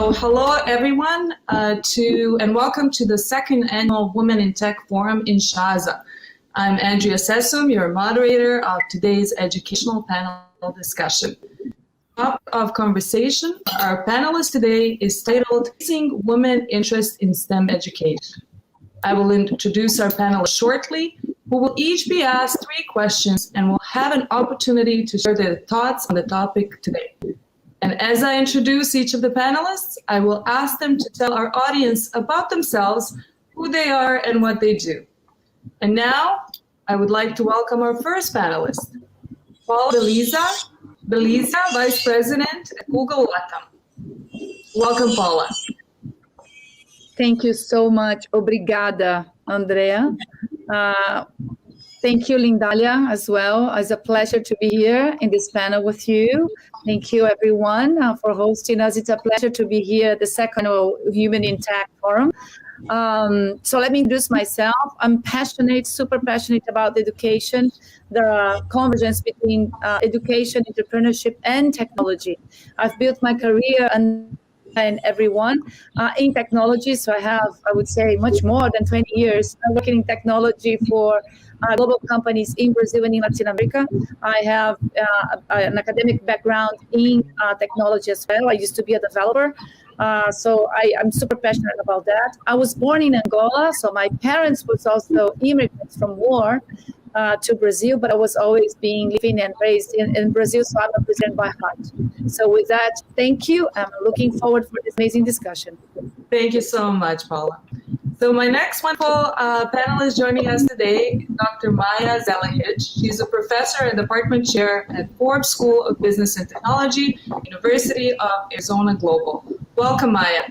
So hello everyone and welcome to the second annual Women in Tech Forum in Shaza. I'm Andrea Sessum, your moderator of today's educational panel discussion. Topic of conversation, our panelist today is titled Raising Women Interest in STEM Education. I will introduce our panelists shortly, who will each be asked 3 questions and will have an opportunity to share their thoughts on the topic today. And as I introduce each of the panelists, I will ask them to tell our audience about themselves, who they are, and what they do. And now, I would like to welcome our first panelist, Paula Beliza, Vice President at Google LATAM. Welcome, Paula. Thank you so much. Obrigada, Andrea. Thank you, Lindalia, as well. It's a pleasure to be here in this panel with you. Thank you, everyone, for hosting us. It's a pleasure to be here at the second Women in Tech Forum. So let me introduce myself. I'm super passionate about education, the convergence between education, entrepreneurship, and technology. I've built my career and everyone in technology. So I would say, much more than 20 years working in technology for global companies in Brazil and in Latin America. I have an academic background in technology as well. I used to be a developer. So I'm super passionate about that. I was born in Angola, so my parents was also immigrants from war to Brazil, but I was always living and raised in Brazil, so I'm a Brazilian by heart. So with that, thank you. I'm looking forward for this amazing discussion. Thank you so much, Paula. So my next wonderful panelist joining us today, Dr. Maya Zelahic. She's a professor and department chair at Forbes School of Business and Technology, University of Arizona Global. Welcome, Maya.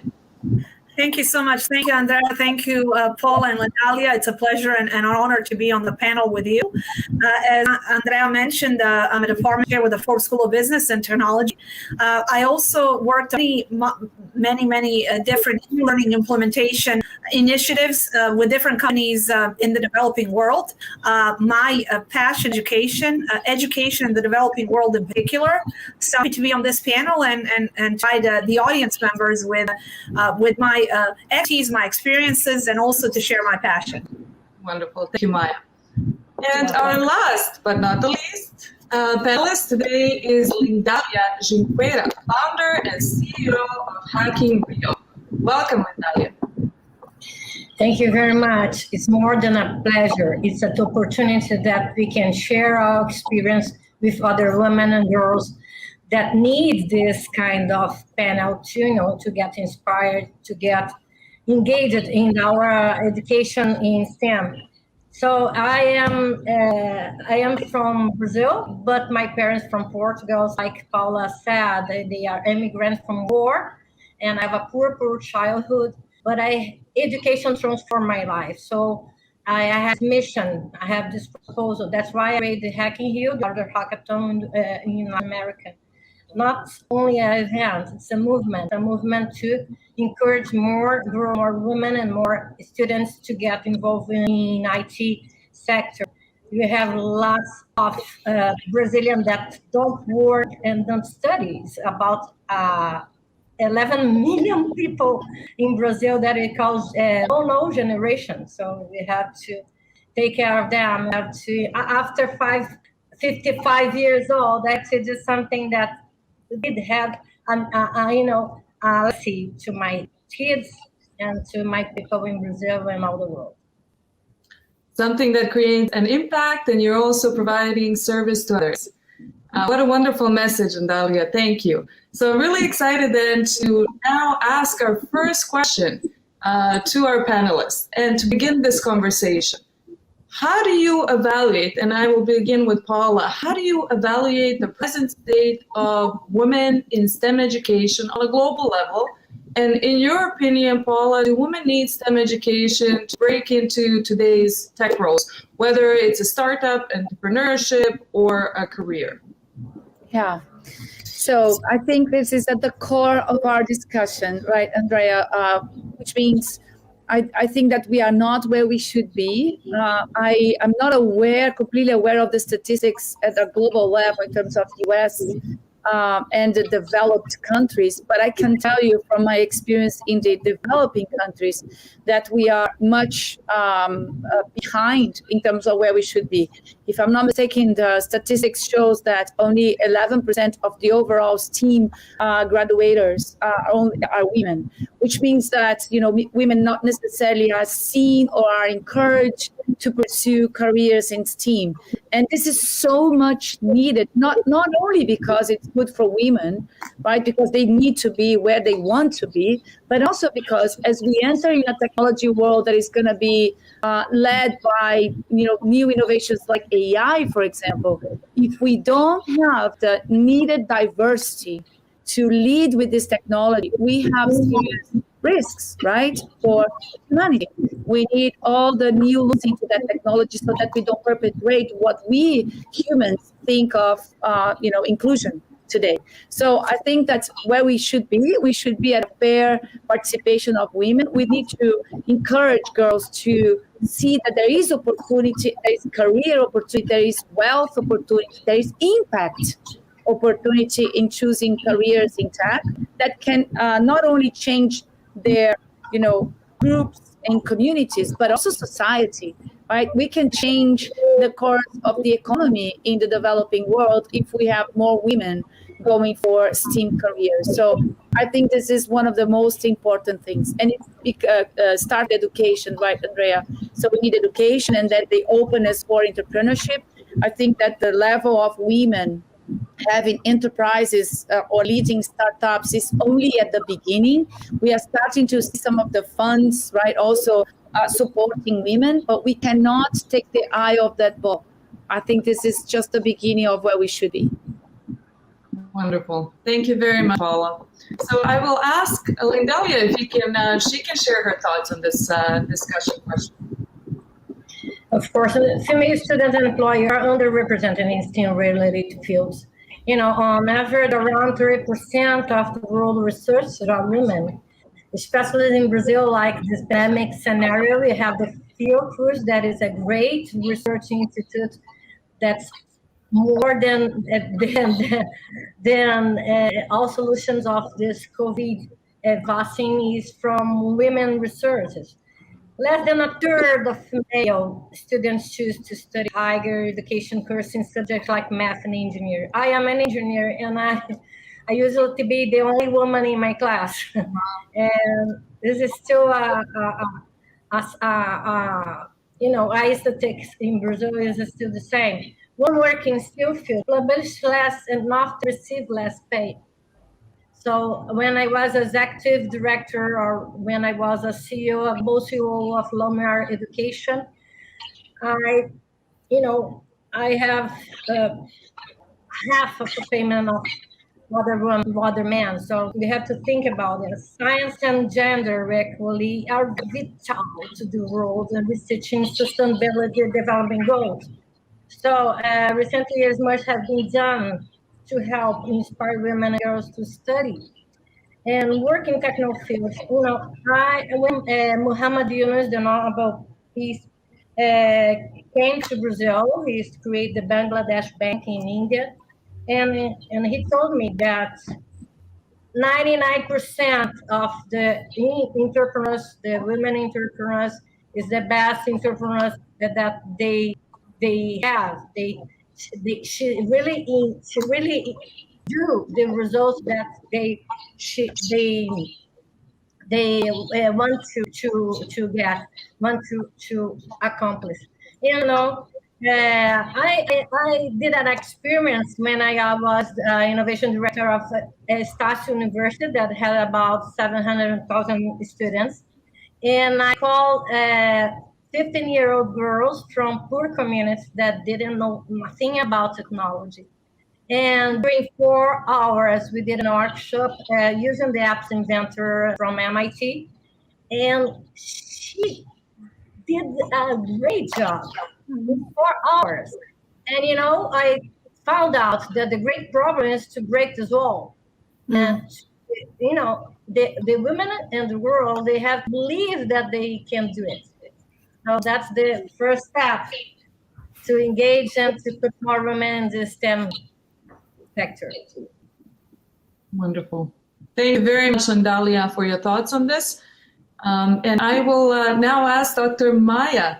Thank you so much. Thank you, Andrea. Thank you, Paula and Lindalia. It's a pleasure and an honor to be on the panel with you. As Andrea mentioned, I'm a department chair with the Forbes School of Business and Technology. I also worked on many different learning implementation initiatives with different companies in the developing world. My passion, education in the developing world in particular. So happy to be on this panel and provide the audience members with my expertise, my experiences, and also to share my passion. Wonderful. Thank you, Maya. And our last but not the least panelist today is Lindalia Junqueira, founder and CEO of Hacking Rio. Welcome, Lindalia. Thank you very much. It's more than a pleasure. It's an opportunity that we can share our experience with other women and girls that need this kind of panel to get inspired, to get engaged in our education in STEM. So I am from Brazil, but my parents from Portugal, like Paula said, they are immigrants from war, and I have a poor childhood, but education transformed my life. So I have this mission, I have this proposal. That's why I made the Hacking Rio, the other hackathon in America. Not only an event, it's a movement to encourage more women and more students to get involved in IT sector. We have lots of Brazilians that don't work and don't study. It's about 11 million people in Brazil that it calls no generation. So we have to take care of them. We have to, after 55 years old, actually do something that did have, to my kids and to my people in Brazil and all the world. Something that creates an impact, and you're also providing service to others. What a wonderful message, Lindalia. Thank you. So I'm really excited then to now ask our first question to our panelists and to begin this conversation. How do you evaluate, and I will begin with Paula, how do you evaluate the present state of women in STEM education on a global level? And in your opinion, Paula, do women need STEM education to break into today's tech roles, whether it's a startup, entrepreneurship, or a career? Yeah. So I think this is at the core of our discussion, right, Andrea, which means I think that we are not where we should be. I am not completely aware of the statistics at a global level in terms of US and the developed countries. But I can tell you from my experience in the developing countries that we are much behind in terms of where we should be. If I'm not mistaken, the statistics shows that only 11% of the overall STEAM graduates are women, which means that women not necessarily are seen or are encouraged to pursue careers in STEAM. And this is so much needed, not only because it's good for women, right, because they need to be where they want to be, but also because as we enter in a technology world that is going to be led by new innovations like AI, for example, if we don't have the needed diversity to lead with this technology, we have serious risks, right, for humanity. We need all the new looks into that technology so that we don't perpetuate what we humans think of, inclusion today. So I think that's where we should be. We should be at a fair participation of women. We need to encourage girls to see that there is opportunity, there is career opportunity, there is wealth opportunity, there is impact opportunity in choosing careers in tech that can not only change their groups and communities, but also society, right? We can change the course of the economy in the developing world if we have more women going for STEAM careers. So I think this is one of the most important things. And it's start education, right, Andrea? So we need education and that the openness for entrepreneurship. I think that the level of women having enterprises or leading startups is only at the beginning. We are starting to see some of the funds, right, also supporting women, but we cannot take the eye off that ball. I think this is just the beginning of where we should be. Wonderful. Thank you very much, Paula. So I will ask Lindalia if she can share her thoughts on this discussion question. Of course, female students and employers are underrepresented in STEM-related fields. On average, around 30% of the world researchers are women. Especially in Brazil, like this pandemic scenario, we have the Fiocruz, that is a great research institute that's more than all solutions of this COVID vaccine is from women researchers. Less than a third of female students choose to study higher education courses in subjects like math and engineering. I am an engineer, and I used to be the only woman in my class. And this is still statistics in Brazil is still the same. One working still field publish less and often receive less pay. So when I was executive director or when I was a CEO, CEO of Lomar Education, I have half of the payment of other men. So we have to think about it. Science and gender equality are vital to the roles and researching sustainability development goals. So recent years much has been done to help inspire women and girls to study and work in technical fields. When Muhammad Yunus, the Nobel Peace, came to Brazil, he used to create the Bangladesh Bank in India, and he told me that 99% of the entrepreneurs, the women entrepreneurs, is the best entrepreneurs that they have. She really do the results that they want to accomplish. I did an experience when I was innovation director of Estácio University that had about 700,000 students, and I called 15-year-old girls from poor communities that didn't know nothing about technology. And during 4 hours, we did an workshop using the apps inventor from MIT. And she did a great job in 4 hours. And, I found out that the great problem is to break this wall. And, the women and the world, they have to believe that they can do it. So that's the first step to engage and to put more women in the STEM sector. Wonderful. Thank you very much, Lindalia, for your thoughts on this. And I will now ask Dr. Maya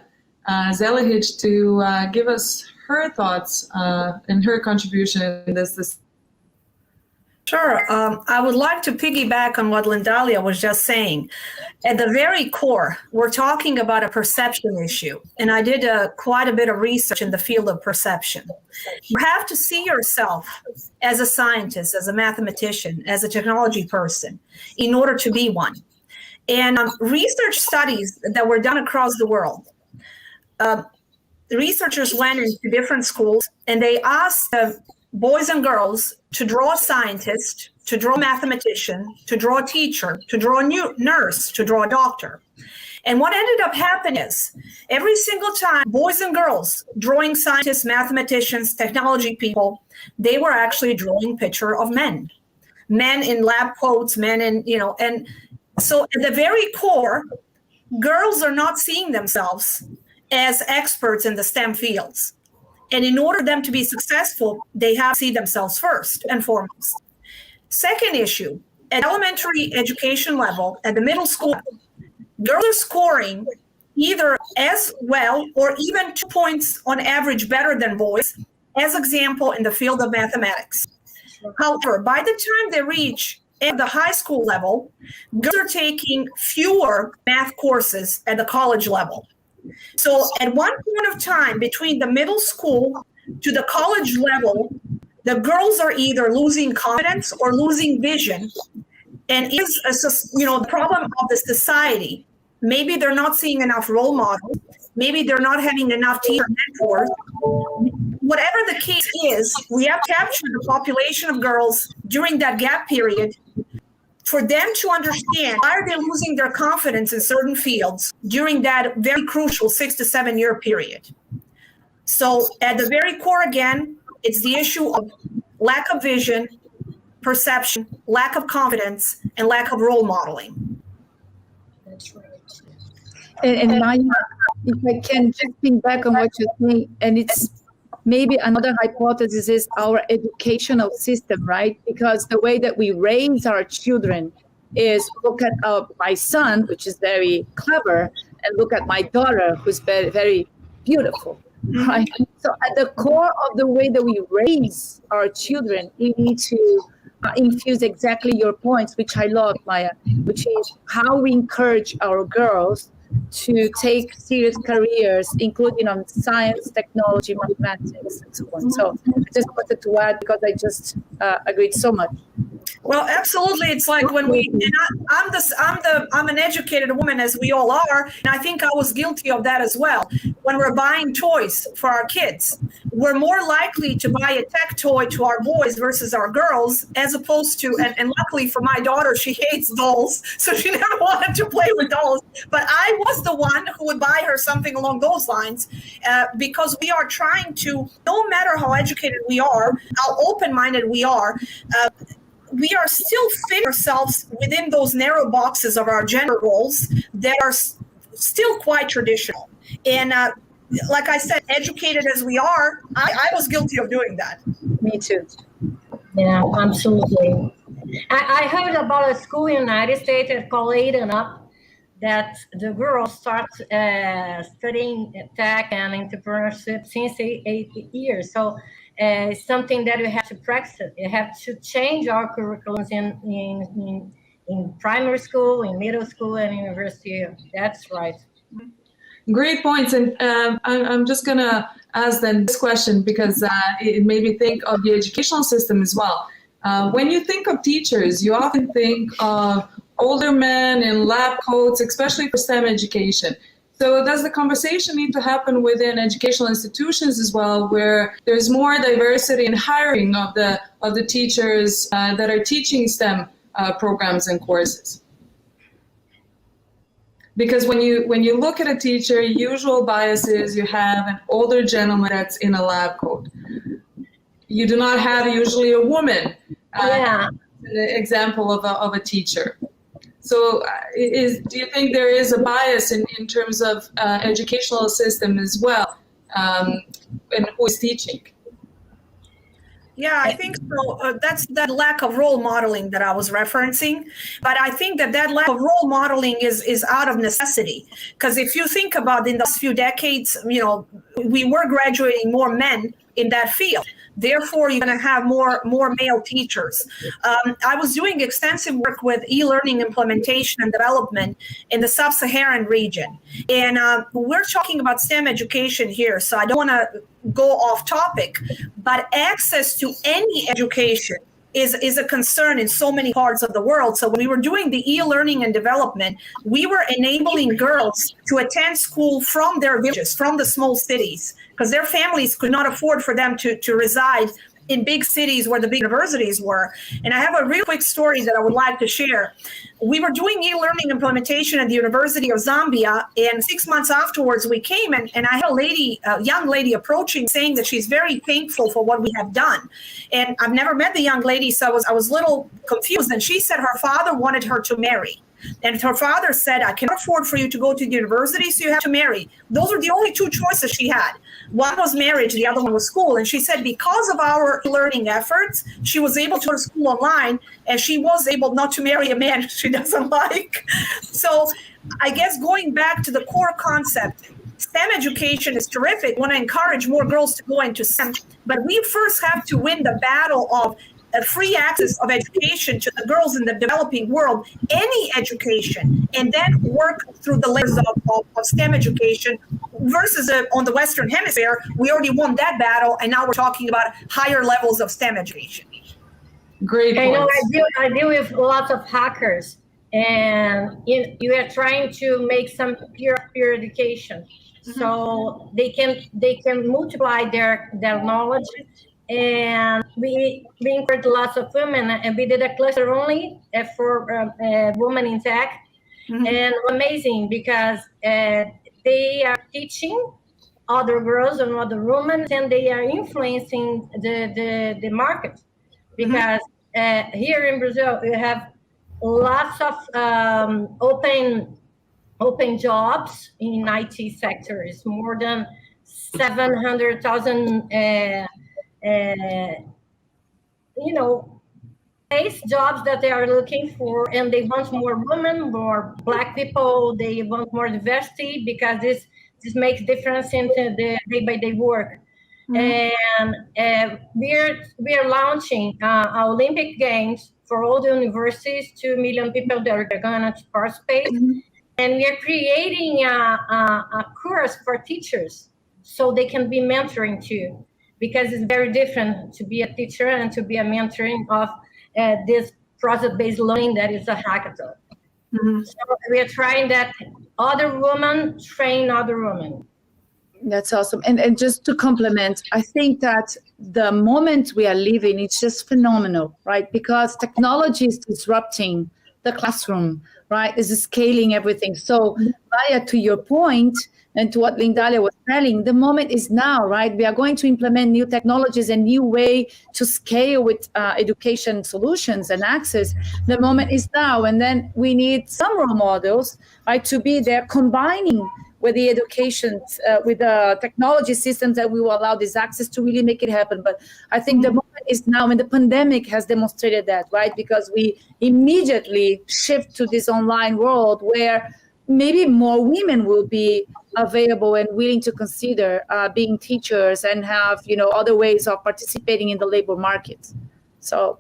Zelihic to give us her thoughts and her contribution in this. Sure. I would like to piggyback on what Lindalia was just saying. At the very core, we're talking about a perception issue. And I did quite a bit of research in the field of perception. You have to see yourself as a scientist, as a mathematician, as a technology person, in order to be one. And research studies that were done across the world, the researchers went into different schools and they asked boys and girls to draw a scientist, to draw a mathematician, to draw a teacher, to draw a nurse, to draw a doctor. And what ended up happening is every single time boys and girls drawing scientists, mathematicians, technology people, they were actually drawing picture of men in lab coats, men in, and so at the very core, girls are not seeing themselves as experts in the STEM fields. And in order for them to be successful, they have to see themselves first and foremost. Second issue, at elementary education level, at the middle school, girls are scoring either as well or even 2 points on average better than boys, as example in the field of mathematics. However, by the time they reach at the high school level, girls are taking fewer math courses at the college level. So at one point of time between the middle school to the college level, the girls are either losing confidence or losing vision. And is the problem of the society. Maybe they're not seeing enough role models. Maybe they're not having enough teacher mentors. Whatever the case is, we have captured the population of girls during that gap period for them to understand why are they losing their confidence in certain fields during that very crucial 6 to 7 year period. So at the very core, again, it's the issue of lack of vision, perception, lack of confidence, and lack of role modeling. That's right. And Maya, if I can just think back on what you're saying, and it's maybe another hypothesis is our educational system, right? Because the way that we raise our children is look at my son, which is very clever, and look at my daughter, who's very, very beautiful, right? So at the core of the way that we raise our children, we need to infuse exactly your points, which I love, Maya, which is how we encourage our girls to take serious careers, including on science, technology, mathematics, and so on. So I just wanted to add because I just agreed so much. Well, absolutely. It's like when I'm an educated woman, as we all are, and I think I was guilty of that as well. When we're buying toys for our kids, we're more likely to buy a tech toy to our boys versus our girls, as opposed to, and luckily for my daughter, she hates dolls, so she never wanted to play with dolls. But I was the one who would buy her something along those lines, because we are trying to, no matter how educated we are, how open-minded we are still fitting ourselves within those narrow boxes of our gender roles that are still quite traditional. And like I said, educated as we are, I was guilty of doing that. Me too. Yeah, absolutely. I heard about a school in the United States called Aiden Up, that the girls start studying tech and entrepreneurship since 8 years. So it's something that we have to practice. We have to change our curriculums in primary school, in middle school, and university. That's right. Great points. And I'm just going to ask then this question because it made me think of the educational system as well. When you think of teachers, you often think of older men in lab coats, especially for STEM education. So does the conversation need to happen within educational institutions as well, where there's more diversity in hiring of the teachers that are teaching STEM programs and courses? Because when you look at a teacher, usual bias is you have an older gentleman that's in a lab coat. You do not have usually a woman. An example of a teacher. So do you think there is a bias in terms of educational system as well, and who is teaching? Yeah, I think so. That's that lack of role modeling that I was referencing. But I think that lack of role modeling is out of necessity. Because if you think about in the last few decades, we were graduating more men in that field. Therefore, you're going to have more male teachers. I was doing extensive work with e-learning implementation and development in the sub-Saharan region. And we're talking about STEM education here, so I don't want to go off topic, but access to any education is a concern in so many parts of the world. So when we were doing the e-learning and development, we were enabling girls to attend school from their villages, from the small cities, because their families could not afford for them to reside in big cities where the big universities were. And I have a real quick story that I would like to share. We were doing e-learning implementation at the University of Zambia, and 6 months afterwards we came and I had a young lady approaching saying that she's very thankful for what we have done. And I've never met the young lady, so I was a little confused. And she said her father wanted her to marry. And her father said, I cannot afford for you to go to the university, so you have to marry. Those are the only two choices she had. One was marriage, the other one was school. And she said because of our learning efforts, she was able to go to school online, and she was able not to marry a man she doesn't like. So I guess going back to the core concept, STEM education is terrific. I want to encourage more girls to go into STEM, but we first have to win the battle of free access of education to the girls in the developing world, any education, and then work through the layers of STEM education versus on the Western Hemisphere. We already won that battle, and now we're talking about higher levels of STEM education. Great point. I deal with lots of hackers, and you are trying to make some peer education, so they can multiply their knowledge. And we encouraged lots of women, and we did a cluster only for women in tech. And amazing because they are teaching other girls and other women, and they are influencing the market. Because here in Brazil, we have lots of open jobs in IT sectors, more than 700,000 place jobs that they are looking for, and they want more women, more Black people. They want more diversity because this makes difference in the day-by-day work. And we're launching Olympic Games for all the universities. 2 million people that are going to participate, and we're creating a course for teachers so they can be mentoring too. Because it's very different to be a teacher and to be a mentoring of this project-based learning that is a hackathon. So we are trying that other women train other women. That's awesome. And just to complement, I think that the moment we are living, it's just phenomenal, right? Because technology is disrupting the classroom, right? It's scaling everything. So Maya, to your point, and to what Lindalia was telling, the moment is now, right? We are going to implement new technologies and new way to scale with education solutions and access. The moment is now. And then we need some role models, right, to be there combining with the education, with the technology systems that we will allow this access to really make it happen. But I think the moment is now, and the pandemic has demonstrated that, right? Because we immediately shift to this online world where maybe more women will be available and willing to consider being teachers and have, other ways of participating in the labor market. So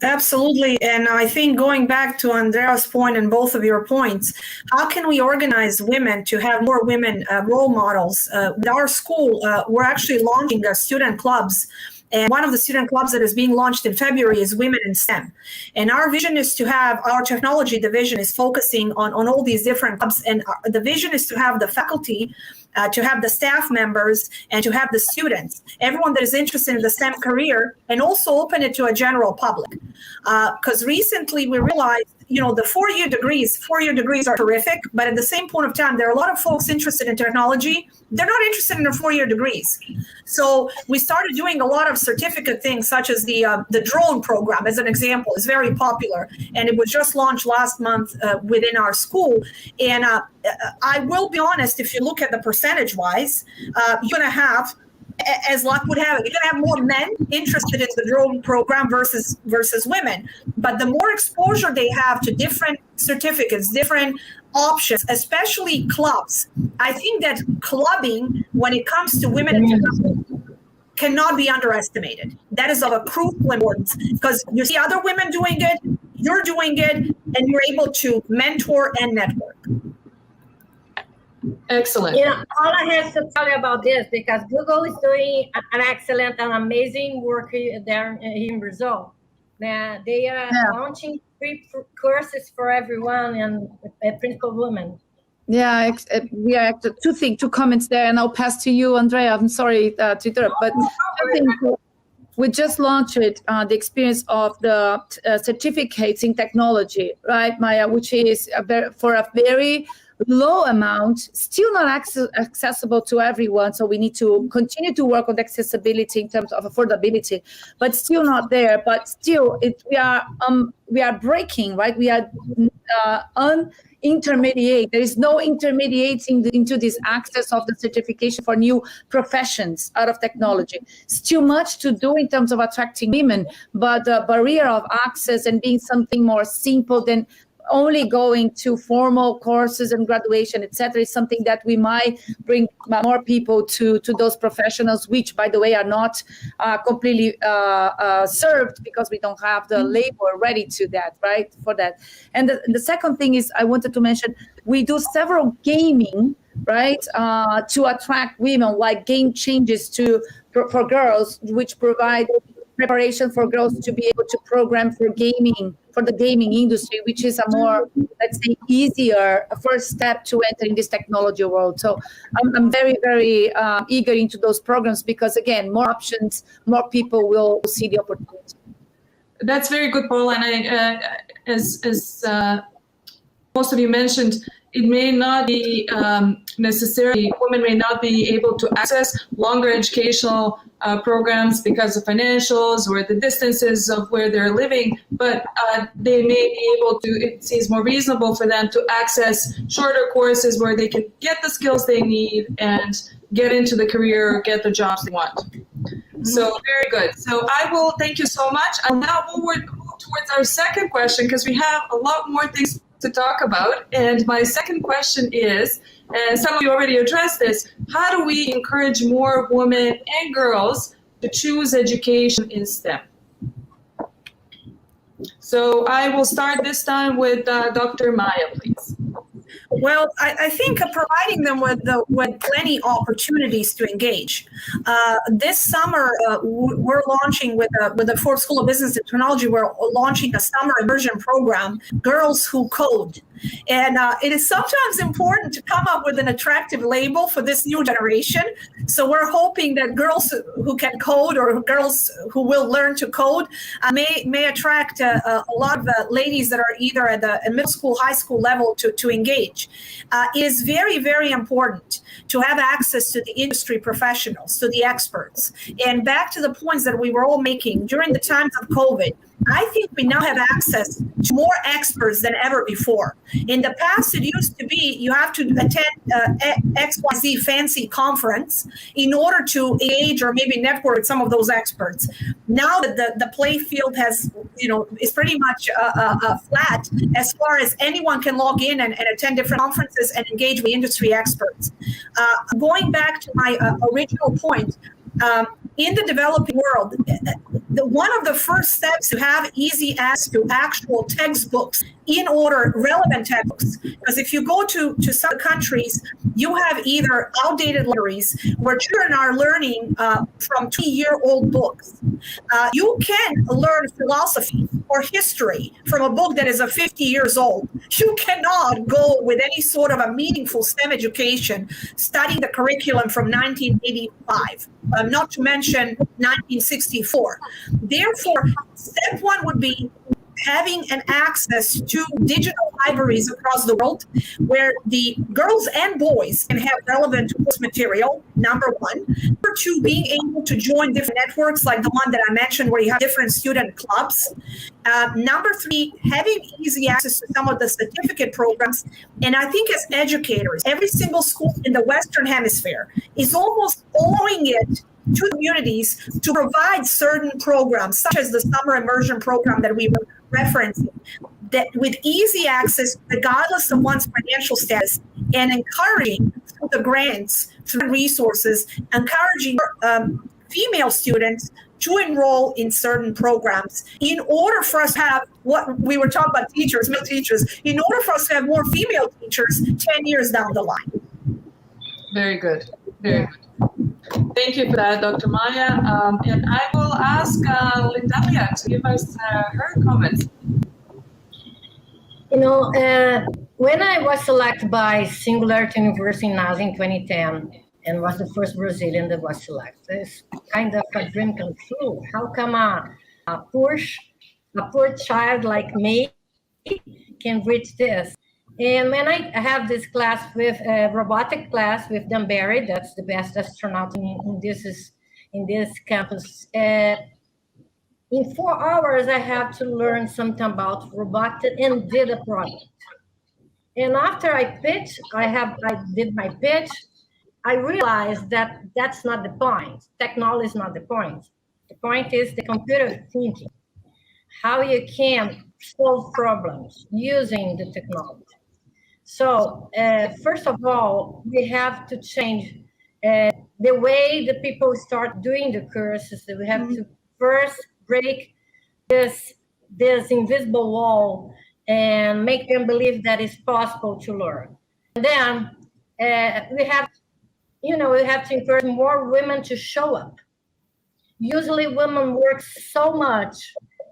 absolutely. And I think going back to Andrea's point and both of your points, how can we organize women to have more women role models? With our school, we're actually launching student clubs. And one of the student clubs that is being launched in February is Women in STEM. And our vision is to have, our technology division is focusing on all these different clubs. And the vision is to have the faculty, to have the staff members, and to have the students, everyone that is interested in the STEM career, and also open it to a general public. Because recently we realized, the four-year degrees are terrific, but at the same point of time, there are a lot of folks interested in technology. They're not interested in the 4-year degrees. So we started doing a lot of certificate things, such as the drone program, as an example, is very popular. And it was just launched last month within our school. And I will be honest, if you look at the percentage-wise, you're going to have as luck would have it, you're going to have more men interested in the drone program versus women. But the more exposure they have to different certificates, different options, especially clubs, I think that clubbing, when it comes to women, cannot be underestimated. That is of a crucial importance, because you see other women doing it, you're doing it, and you're able to mentor and network. Excellent. Yeah, Paula has to tell you about this, because Google is doing an excellent and amazing work there in Brazil. They are launching free courses for everyone and principal women. Yeah, we are two comments there, and I'll pass to you, Andrea. I'm sorry to interrupt, but I think we just launched the experience of the certificates in technology, right, Maya, which is for a very low amount, still not accessible to everyone. So we need to continue to work on accessibility in terms of affordability, but still not there. But still, we are breaking, right? We are unintermediate. There is no intermediating into this access of the certification for new professions out of technology. Still much to do in terms of attracting women, but the barrier of access and being something more simple than only going to formal courses and graduation, etc., is something that we might bring more people to those professionals, which, by the way, are not completely served, because we don't have the labor ready to that, right, for that. And the second thing is I wanted to mention, we do several gaming, right, to attract women, like game changes for girls, which provide preparation for girls to be able to program for the gaming industry, which is a more, let's say, easier first step to enter in this technology world. So I'm very, very eager into those programs, because, again, more options, more people will see the opportunity. That's very good, Paula. And as most of you mentioned, it may not be necessarily, women may not be able to access longer educational programs because of financials or the distances of where they're living, but they may be able to, it seems more reasonable for them to access shorter courses where they can get the skills they need and get into the career, get the jobs they want. So very good. So I will thank you so much. And now we'll move towards our second question, because we have a lot more things to talk about. And my second question is, and some of you already addressed this, how do we encourage more women and girls to choose education in STEM? So I will start this time with Dr. Maya, please. Well, I think providing them with plenty opportunities to engage. This summer, we're launching with the Ford School of Business and Technology. We're launching a summer immersion program, Girls Who Code. And it is sometimes important to come up with an attractive label for this new generation. So we're hoping that girls who can code, or girls who will learn to code, may attract a lot of ladies that are either at the middle school, high school level to engage. It is very, very important to have access to the industry professionals, to the experts. And back to the points that we were all making during the times of COVID, I think we now have access to more experts than ever before. In the past, it used to be you have to attend XYZ fancy conference in order to engage or maybe network with some of those experts. Now that the play field has, is pretty much flat as far as anyone can log in and attend different conferences and engage with industry experts. Going back to my original point, in the developing world, one of the first steps to have easy access to actual textbooks, in order, relevant textbooks, because if you go to some countries, you have either outdated libraries where children are learning from 2-year-old books. You can learn philosophy or history from a book that is 50 years old. You cannot go with any sort of a meaningful STEM education studying the curriculum from 1985, not to mention 1964. Therefore, step one would be having an access to digital libraries across the world where the girls and boys can have relevant course material, number one. Number two, being able to join different networks like the one that I mentioned where you have different student clubs. Number three, having easy access to some of the certificate programs. And I think as educators, every single school in the Western Hemisphere is almost owing it to communities to provide certain programs, such as the summer immersion program that we were referencing, that with easy access, regardless of one's financial status, and encouraging through the grants, through resources, encouraging female students to enroll in certain programs in order for us to have what we were talking about, teachers, male teachers, in order for us to have more female teachers 10 years down the line. Very good. Very good. Thank you for that, Dr. Maya. And I will ask Lindalia to give us her comments. You know, when I was selected by Singularity University in NASA in 2010, and was the first Brazilian that was selected, it's kind of a dream come true. How come a poor child like me can reach this? And when I have this class with a robotic class with Danbury, that's the best astronaut in this campus. In 4 hours, I had to learn something about robotics and did a project. And after I did my pitch, I realized that that's not the point. Technology is not the point. The point is the computer thinking, how you can solve problems using the technology. So first of all, we have to change the way the people start doing the courses. We have to first break this invisible wall and make them believe that it's possible to learn. And then we have to encourage more women to show up. Usually women work so much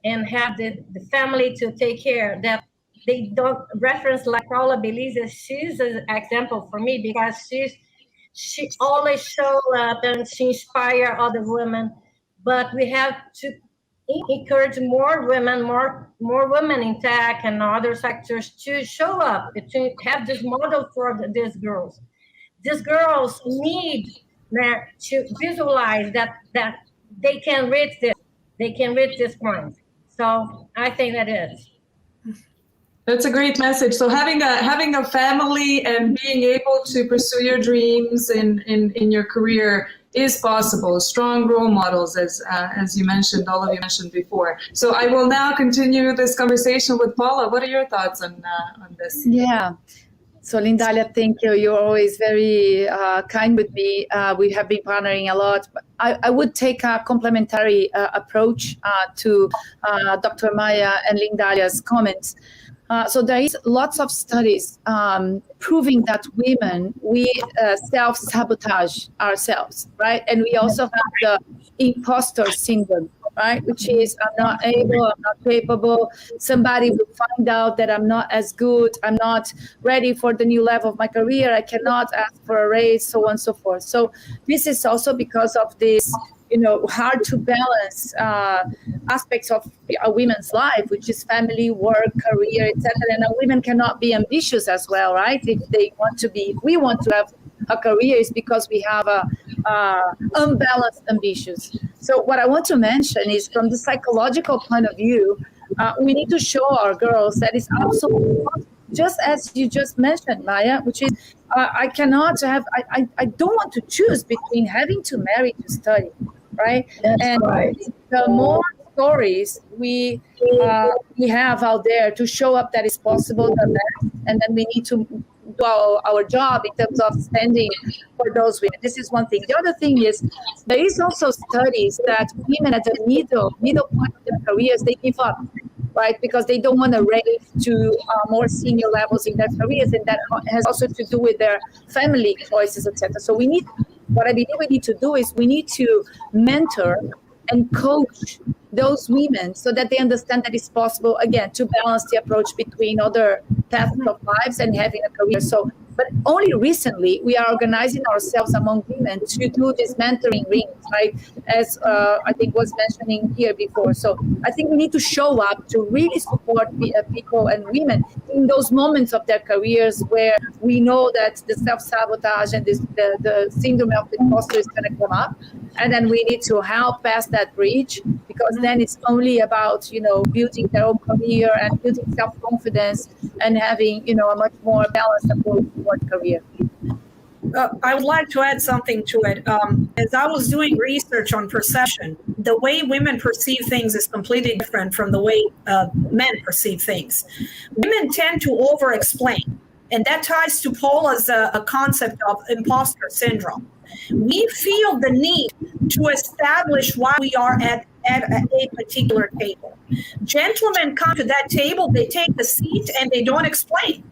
and have the family to take care that they don't reference like Paula Belize. She's an example for me because she always shows up and she inspires other women. But we have to encourage more women in tech and other sectors to show up, to have this model for these girls. These girls need to visualize that they can reach this point. So I think that is. That's a great message. So having a family and being able to pursue your dreams in your career is possible. Strong role models, as you mentioned, all of you mentioned before. So I will now continue this conversation with Paula. What are your thoughts on this? Yeah. So Lindalia, thank you. You're always very kind with me. We have been partnering a lot. I would take a complementary approach to Dr. Maya and Lindalia's comments. So there is lots of studies proving that women, we self-sabotage ourselves, right? And we also have the imposter syndrome, right? Which is, I'm not able, I'm not capable. Somebody will find out that I'm not as good. I'm not ready for the new level of my career. I cannot ask for a raise, so on and so forth. So this is also because of this, hard to balance aspects of a women's life, which is family, work, career, etc. And women cannot be ambitious as well, right? If we want to have a career, is because we have a unbalanced ambitions. So what I want to mention is, from the psychological point of view, we need to show our girls that it's absolutely possible, just as you just mentioned, Maya, which is I don't want to choose between having to marry to study, right? That's right. The more stories we have out there to show up that it's possible, the best, and then we need to do our job in terms of standing for those women. This is one thing. The other thing is, there is also studies that women at the middle point of their careers, they give up, right? Because they don't want to raise to more senior levels in their careers, and that has also to do with their family choices, etc. So what I believe we need to do is we need to mentor and coach those women so that they understand that it's possible, again, to balance the approach between other paths of lives and having a career. So But only recently we are organizing ourselves among women to do this mentoring rings, right? As I think was mentioning here before. So I think we need to show up to really support people and women in those moments of their careers where we know that the self-sabotage and the syndrome of the imposter is going to come up. And then we need to help pass that bridge, because then it's only about, building their own career and building self-confidence and having, a much more balanced approach toward career. I would like to add something to it. As I was doing research on perception, the way women perceive things is completely different from the way men perceive things. Women tend to over-explain, and that ties to Paula's concept of imposter syndrome. We feel the need to establish why we are at a particular table. Gentlemen come to that table, they take the seat, and they don't explain.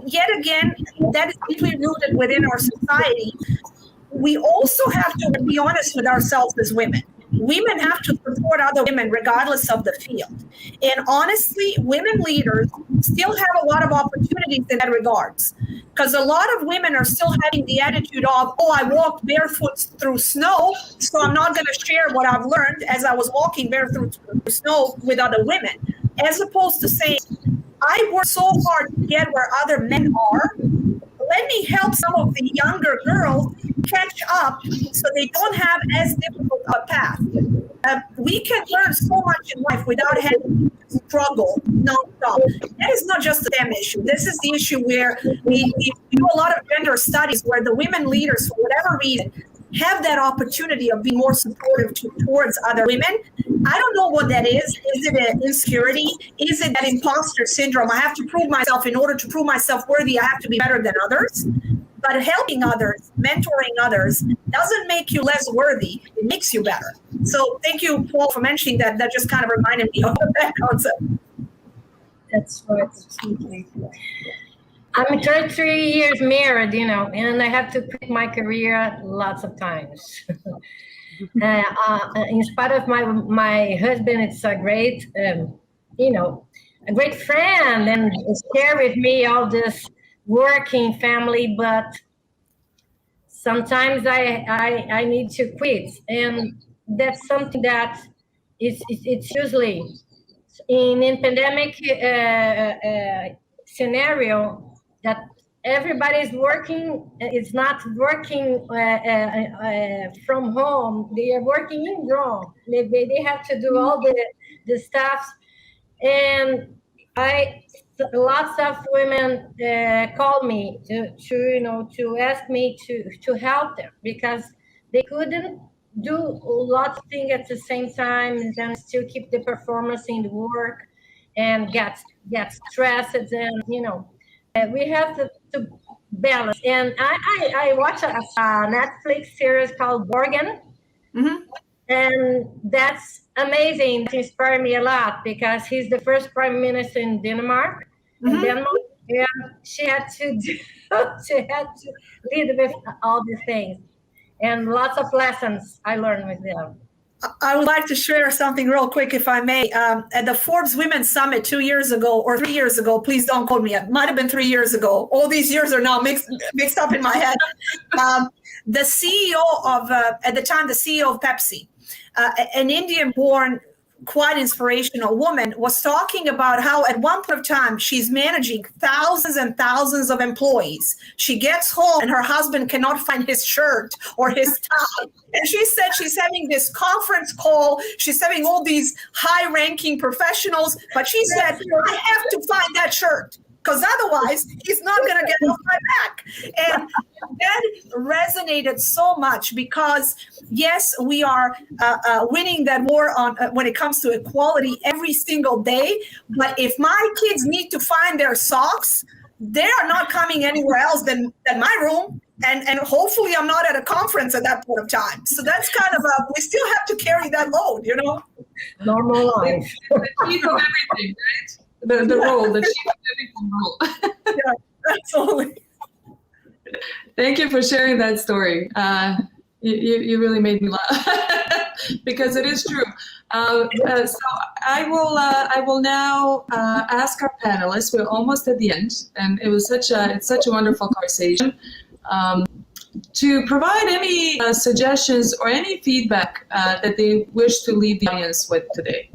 Yet again, that is deeply rooted within our society. We also have to be honest with ourselves as women. Women have to support other women regardless of the field. And honestly, women leaders still have a lot of opportunities in that regards. Because a lot of women are still having the attitude of, I walked barefoot through snow, so I'm not going to share what I've learned as I was walking barefoot through snow with other women. As opposed to saying, I worked so hard to get where other men are. Let me help some of the younger girls catch up so they don't have as difficult a path. We can learn so much in life without having to struggle nonstop. That is not just a STEM issue. This is the issue where we do a lot of gender studies where the women leaders, for whatever reason, have that opportunity of being more supportive towards other women. I don't know what that is. Is it an insecurity? Is it that imposter syndrome? I have to prove myself. In order to prove myself worthy, I have to be better than others. But helping others, mentoring others, doesn't make you less worthy. It makes you better. So thank you, Paul, for mentioning that. That just kind of reminded me of that concept. That's right. Absolutely. I'm 33 years married, and I have to quit my career lots of times. In spite of my husband, it's a great, a great friend and share with me all this working family, but sometimes I need to quit. And that's something that it's usually in pandemic scenario, that everybody's working. It's not working from home. They are working in home. They have to do all the stuff. And lots of women call me to ask me to help them, because they couldn't do lots of things at the same time and then still keep the performance in the work and get stressed. And we have to balance. And I watch a Netflix series called Borgen. Mm-hmm. And that's amazing. It inspired me a lot, because he's the first prime minister in Denmark. Mm-hmm. And she had to lead with all these things. And lots of lessons I learned with them. I would like to share something real quick, if I may. At the Forbes Women's Summit 2 years ago or 3 years ago, please don't quote me. It might have been 3 years ago. All these years are now mixed up in my head. The CEO of, at the time, the CEO of Pepsi, an Indian-born, quite inspirational woman, was talking about how at one point of time she's managing thousands and thousands of employees. She gets home and her husband cannot find his shirt or his tie. And she said she's having this conference call. She's having all these high-ranking professionals, but she said, I have to find that shirt, because otherwise he's not going to get off my back. And that resonated so much, because yes, we are winning that war on when it comes to equality every single day. But if my kids need to find their socks, they are not coming anywhere else than my room. And hopefully I'm not at a conference at that point of time. So that's kind of we still have to carry that load, Normal life. The chief of everything, right? The role, the chief of everything role. Yeah, absolutely. Thank you for sharing that story. You really made me laugh because it is true. So I will now ask our panelists. We're almost at the end, and it's such a wonderful conversation. To provide any suggestions or any feedback that they wish to leave the audience with today.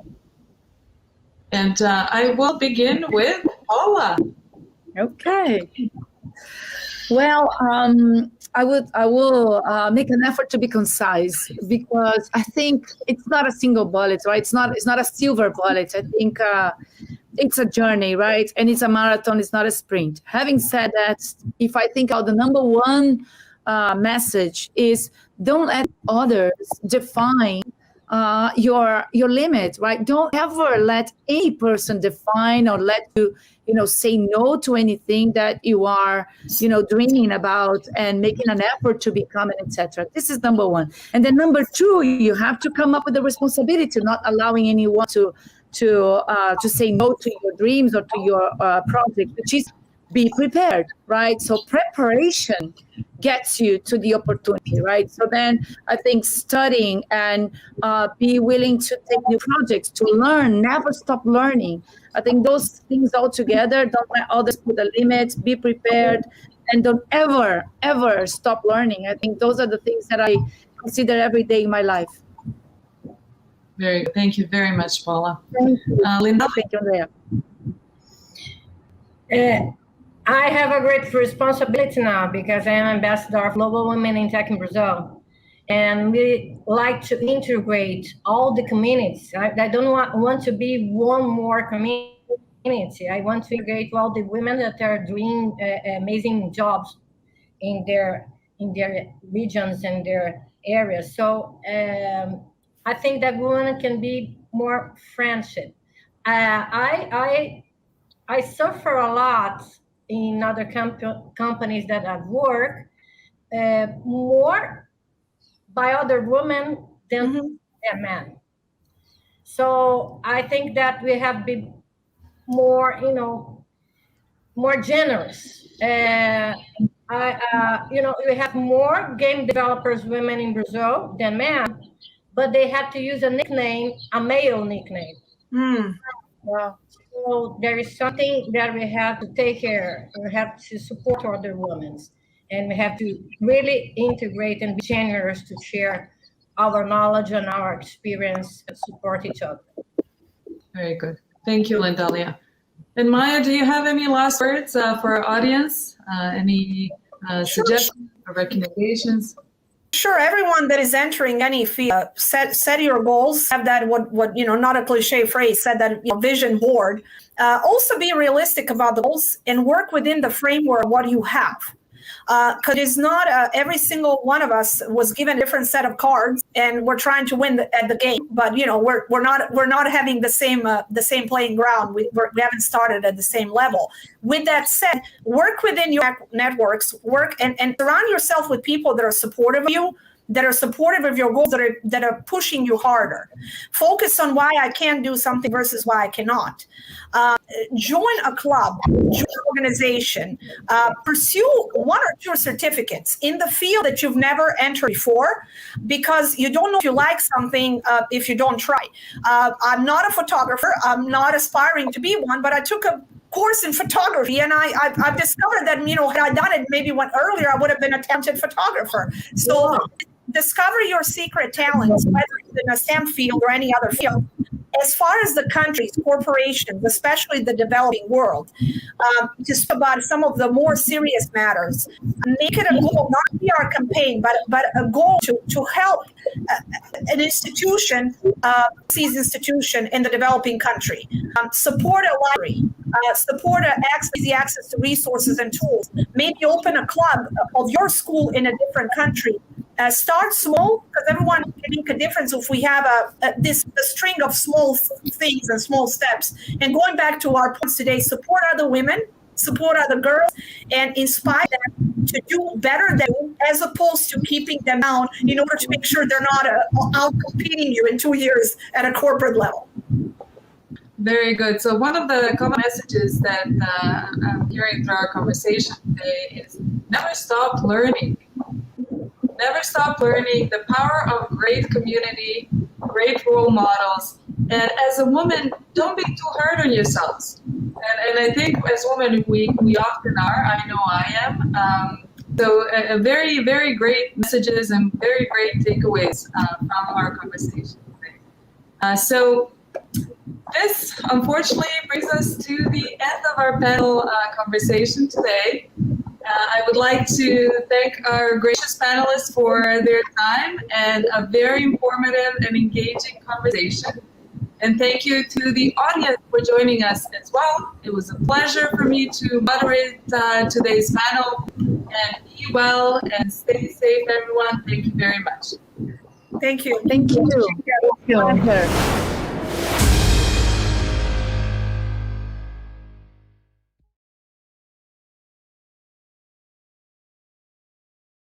And I will begin with Paula. Okay. Well, I will make an effort to be concise, because I think it's not a single bullet, right? It's not a silver bullet. I think it's a journey, right? And it's a marathon. It's not a sprint. Having said that, if I think the number one message is, don't let others define your limit, right? Don't ever let any person define or let you, say no to anything that you are, dreaming about and making an effort to become, and etc. This is number one. And then number two, you have to come up with the responsibility, not allowing anyone to say no to your dreams or to your project, which is be prepared, right? So preparation gets you to the opportunity, right? So then I think studying and be willing to take new projects, to learn, never stop learning. I think those things all together, don't let others put a limit, be prepared, and don't ever, ever stop learning. I think those are the things that I consider every day in my life. Very good. Thank you very much, Paula. Thank you. Linda? Thank you, Andrea. I have a great responsibility now because I am ambassador of Global Women in Tech in Brazil. And we like to integrate all the communities. I don't want to be one more community. I want to integrate all the women that are doing amazing jobs in their regions and their areas. So I think that women can be more friendship. I suffer a lot in other companies that I've worked, more by other women than men. So I think that we have been more, more generous. We have more game developers, women in Brazil than men, but they have to use a nickname, a male nickname. Wow. So there is something that we have to take care. We have to support other women, and we have to really integrate and be generous to share our knowledge and our experience and support each other. Very good. Thank you, Lindalia. And Maya, do you have any last words for our audience? Any suggestions or recommendations? Sure. Everyone that is entering any field, set your goals. Have that not a cliche phrase. Set that vision board. Also, be realistic about the goals and work within the framework of what you have. Because it's not every single one of us was given a different set of cards, and we're trying to win at the game. But we're not having the same playing ground. We haven't started at the same level. With that said, work within your networks. Work and surround yourself with people that are supportive of you, that are supportive of your goals, that are pushing you harder. Focus on why I can do something versus why I cannot. Join a club, join an organization, pursue one or two certificates in the field that you've never entered before, because you don't know if you like something if you don't try. I'm not a photographer. I'm not aspiring to be one, but I took a course in photography, and I've discovered that had I done it maybe one earlier, I would have been a talented photographer. So discover your secret talents, whether it's in a STEM field or any other field. As far as the countries, corporations, especially the developing world, just about some of the more serious matters, make it a goal, not a PR campaign, but a goal to help an institution, institution in the developing country. Support a library, support easy access to resources and tools. Maybe open a club of your school in a different country. Start small, because everyone can make a difference if we have a string of small things and small steps. And going back to our points today, support other women, support other girls, and inspire them to do better than you, as opposed to keeping them down in order to make sure they're not out competing you in 2 years at a corporate level. Very good. So one of the common messages that I'm hearing through our conversation today is never stop learning. Never stop learning. The power of great community great role models. And as a woman, don't be too hard on yourselves. And I think as women, we often are. I know I am. So very, very great messages and very great takeaways from our conversation today. So this, unfortunately, brings us to the end of our panel conversation today. I would like to thank our gracious panelists for their time and a very informative and engaging conversation. And thank you to the audience for joining us as well. It was a pleasure for me to moderate today's panel. And be well and stay safe, everyone. Thank you very much. Thank you. Thank you. Thank you. Pleasure.